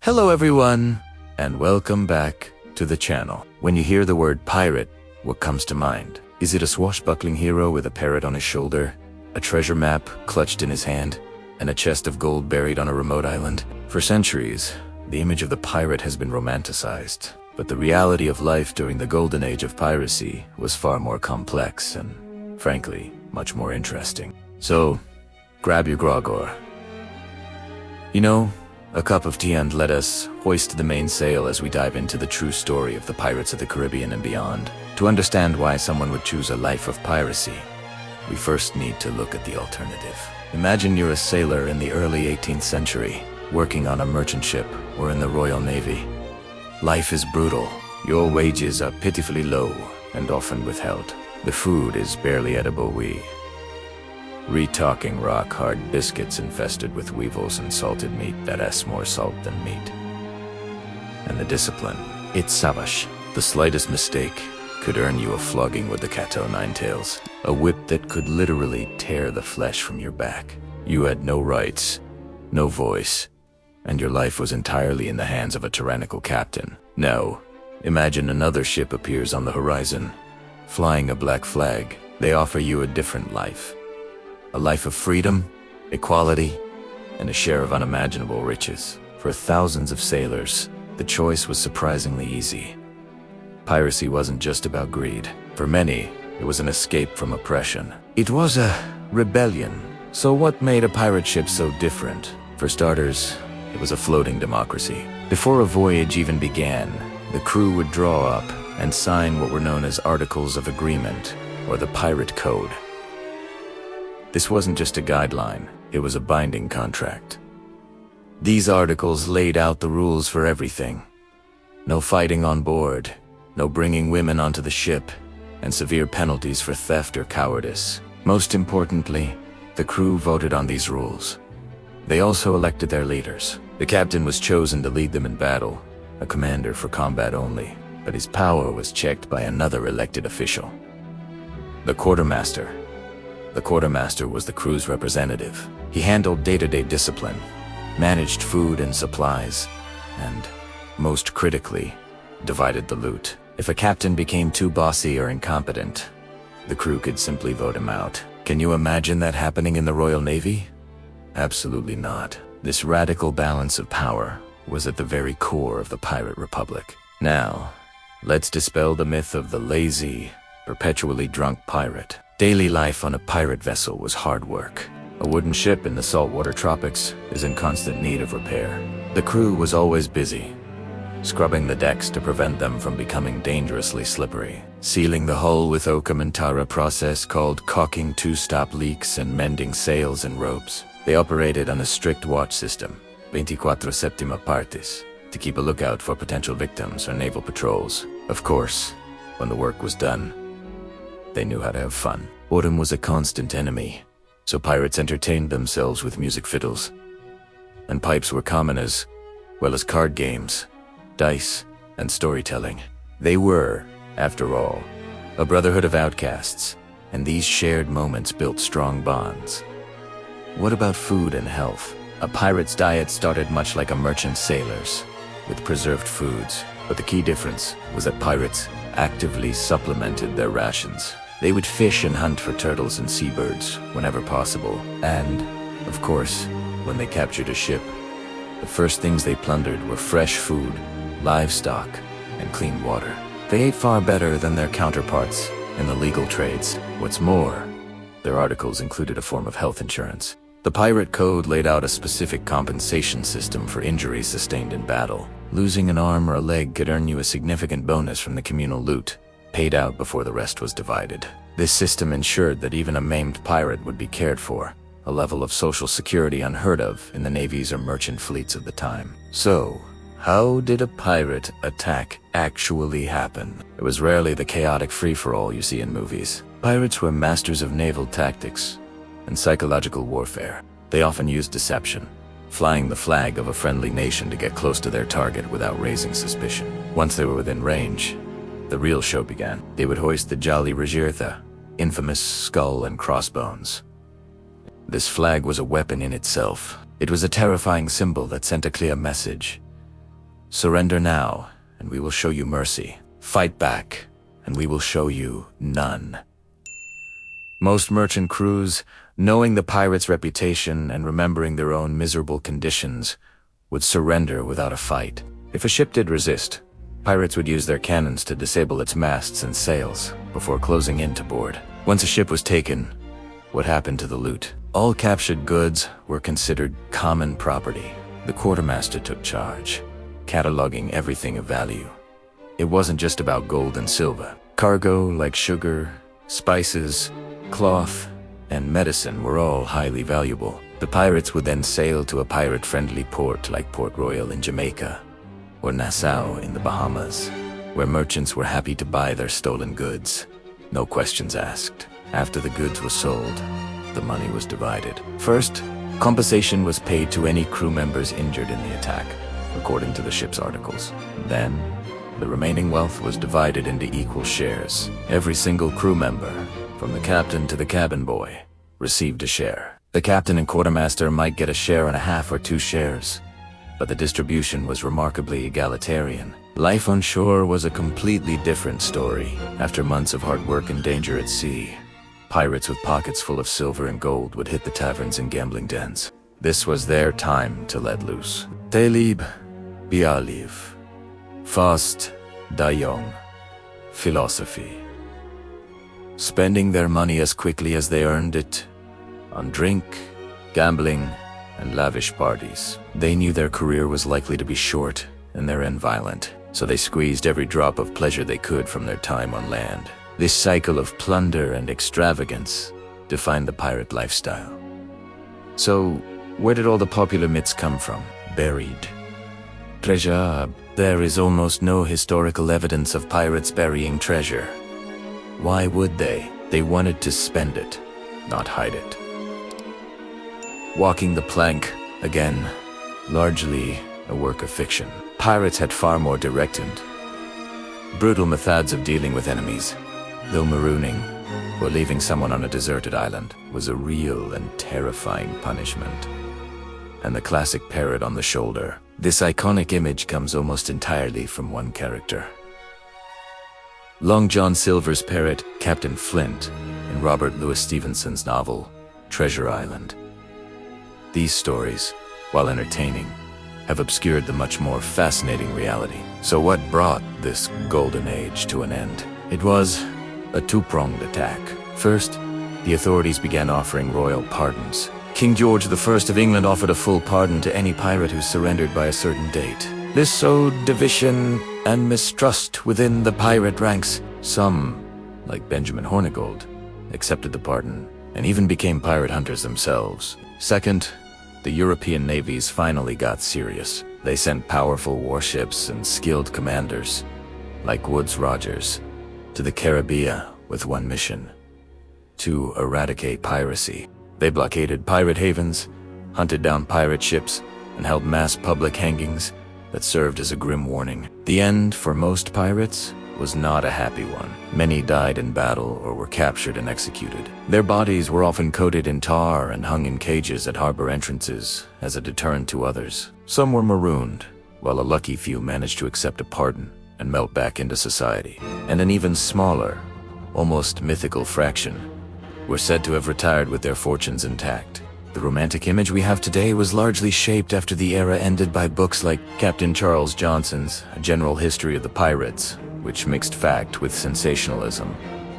Hello everyone, and welcome back to the channel. When you hear the word pirate, what comes to mind? Is it a swashbuckling hero with a parrot on his shoulder, a treasure map clutched in his hand, and a chest of gold buried on a remote island? For centuries, the image of the pirate has been romanticized, but the reality of life during the golden age of piracy was far more complex and, frankly, much more interesting. So, grab your grogor. A cup of tea, and let us hoist the mainsail as we dive into the true story of the pirates of the Caribbean and beyond. To understand why someone would choose a life of piracy, we first need to look at the alternative. Imagine you're a sailor in the early 18th century, working on a merchant ship or in the Royal Navy. Life is brutal. Your wages are pitifully low and often withheld. The food is barely edible. Re-talking rock-hard biscuits infested with weevils and salted meat that has more salt than meat. And the discipline, it's savage. The slightest mistake could earn you a flogging with the cat o' nine tails, a whip that could literally tear the flesh from your back. You had no rights, no voice, and your life was entirely in the hands of a tyrannical captain. Now, imagine another ship appears on the horizon, flying a black flag. They offer you a different life. A life of freedom, equality, and a share of unimaginable riches. For thousands of sailors, the choice was surprisingly easy. Piracy wasn't just about greed. For many, it was an escape from oppression. It was a rebellion. So what made a pirate ship so different? For starters, it was a floating democracy. Before a voyage even began, the crew would draw up and sign what were known as Articles of Agreement, or the Pirate Code. This wasn't just a guideline, it was a binding contract. These articles laid out the rules for everything. No fighting on board, no bringing women onto the ship, and severe penalties for theft or cowardice. Most importantly, the crew voted on these rules. They also elected their leaders. The captain was chosen to lead them in battle, a commander for combat only, but his power was checked by another elected official. The quartermaster. The quartermaster was the crew's representative. He handled day-to-day discipline, managed food and supplies, and, most critically, divided the loot. If a captain became too bossy or incompetent, the crew could simply vote him out. Can you imagine that happening in the Royal Navy? Absolutely not. This radical balance of power was at the very core of the pirate republic. Now, let's dispel the myth of the lazy, perpetually drunk pirate. Daily life on a pirate vessel was hard work. A wooden ship in the saltwater tropics is in constant need of repair. The crew was always busy, scrubbing the decks to prevent them from becoming dangerously slippery, sealing the hull with oakum and tar, a process called caulking to stop leaks, and mending sails and ropes. They operated on a strict watch system, 24 septima partes, to keep a lookout for potential victims or naval patrols. Of course, when the work was done, they knew how to have fun. Boredom was a constant enemy, so pirates entertained themselves with music fiddles. And pipes were common as well as card games, dice, and storytelling. They were, after all, a brotherhood of outcasts, and these shared moments built strong bonds. What about food and health? A pirate's diet started much like a merchant sailor's, with preserved foods, but the key difference was that pirates actively supplemented their rations. They would fish and hunt for turtles and seabirds whenever possible. And, of course, when they captured a ship, the first things they plundered were fresh food, livestock, and clean water. They ate far better than their counterparts in the legal trades. What's more, their articles included a form of health insurance. The Pirate Code laid out a specific compensation system for injuries sustained in battle. Losing an arm or a leg could earn you a significant bonus from the communal loot, paid out before the rest was divided. This system ensured that even a maimed pirate would be cared for, a level of social security unheard of in the navies or merchant fleets of the time. So, how did a pirate attack actually happen? It was rarely the chaotic free-for-all you see in movies. Pirates were masters of naval tactics and psychological warfare. They often used deception, flying the flag of a friendly nation to get close to their target without raising suspicion. Once they were within range, the real show began. They would hoist the Jolly Rogertha, infamous skull and crossbones. This flag was a weapon in itself. It was a terrifying symbol that sent a clear message. Surrender now, and we will show you mercy. Fight back, and we will show you none. Most merchant crews, knowing the pirates' reputation and remembering their own miserable conditions, would surrender without a fight. If a ship did resist, pirates would use their cannons to disable its masts and sails before closing in to board. Once a ship was taken, what happened to the loot? All captured goods were considered common property. The quartermaster took charge, cataloging everything of value. It wasn't just about gold and silver. Cargo like sugar, spices, cloth, and medicine were all highly valuable. The pirates would then sail to a pirate-friendly port like Port Royal in Jamaica or Nassau in the Bahamas, where merchants were happy to buy their stolen goods. No questions asked. After the goods were sold, the money was divided. First, compensation was paid to any crew members injured in the attack, according to the ship's articles. Then, the remaining wealth was divided into equal shares. Every single crew member, from the captain to the cabin boy, received a share. The captain and quartermaster might get a share and a half or 2 shares, but the distribution was remarkably egalitarian. Life on shore was a completely different story. After months of hard work and danger at sea, pirates with pockets full of silver and gold would hit the taverns and gambling dens. This was their time to let loose. Talib, Bialiv, Fast, Dayong, philosophy. Spending their money as quickly as they earned it, on drink, gambling, and lavish parties. They knew their career was likely to be short and their end violent, so they squeezed every drop of pleasure they could from their time on land. This cycle of plunder and extravagance defined the pirate lifestyle. So, where did all the popular myths come from? Buried treasure. There is almost no historical evidence of pirates burying treasure. Why would they? They wanted to spend it, not hide it. Walking the plank, again, largely a work of fiction. Pirates had far more direct and brutal methods of dealing with enemies, though marooning or leaving someone on a deserted island was a real and terrifying punishment. And the classic parrot on the shoulder. This iconic image comes almost entirely from one character. Long John Silver's parrot, Captain Flint, in Robert Louis Stevenson's novel, Treasure Island. These stories, while entertaining, have obscured the much more fascinating reality. So what brought this golden age to an end? It was a two-pronged attack. First, the authorities began offering royal pardons. King George I of England offered a full pardon to any pirate who surrendered by a certain date. This sowed division and mistrust within the pirate ranks. Some, like Benjamin Hornigold, accepted the pardon and even became pirate hunters themselves. Second, the European navies finally got serious. They sent powerful warships and skilled commanders, like Woodes Rogers, to the Caribbean with one mission: to eradicate piracy. They blockaded pirate havens, hunted down pirate ships, and held mass public hangings that served as a grim warning. The end for most pirates was not a happy one. Many died in battle or were captured and executed. Their bodies were often coated in tar and hung in cages at harbor entrances as a deterrent to others. Some were marooned, while a lucky few managed to accept a pardon and melt back into society. And an even smaller, almost mythical fraction were said to have retired with their fortunes intact. The romantic image we have today was largely shaped after the era ended by books like Captain Charles Johnson's A General History of the Pirates, which mixed fact with sensationalism,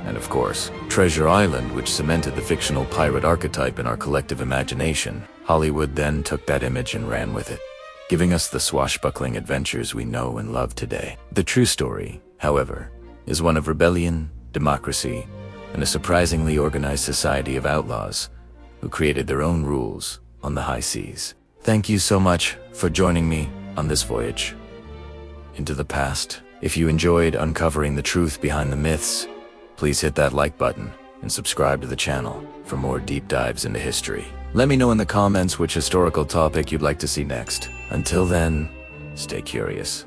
and of course, Treasure Island, which cemented the fictional pirate archetype in our collective imagination. Hollywood then took that image and ran with it, giving us the swashbuckling adventures we know and love today. The true story, however, is one of rebellion, democracy, and a surprisingly organized society of outlaws who created their own rules on the high seas. Thank you so much for joining me on this voyage into the past. If you enjoyed uncovering the truth behind the myths, please hit that like button and subscribe to the channel for more deep dives into history. Let me know in the comments which historical topic you'd like to see next. Until then, stay curious.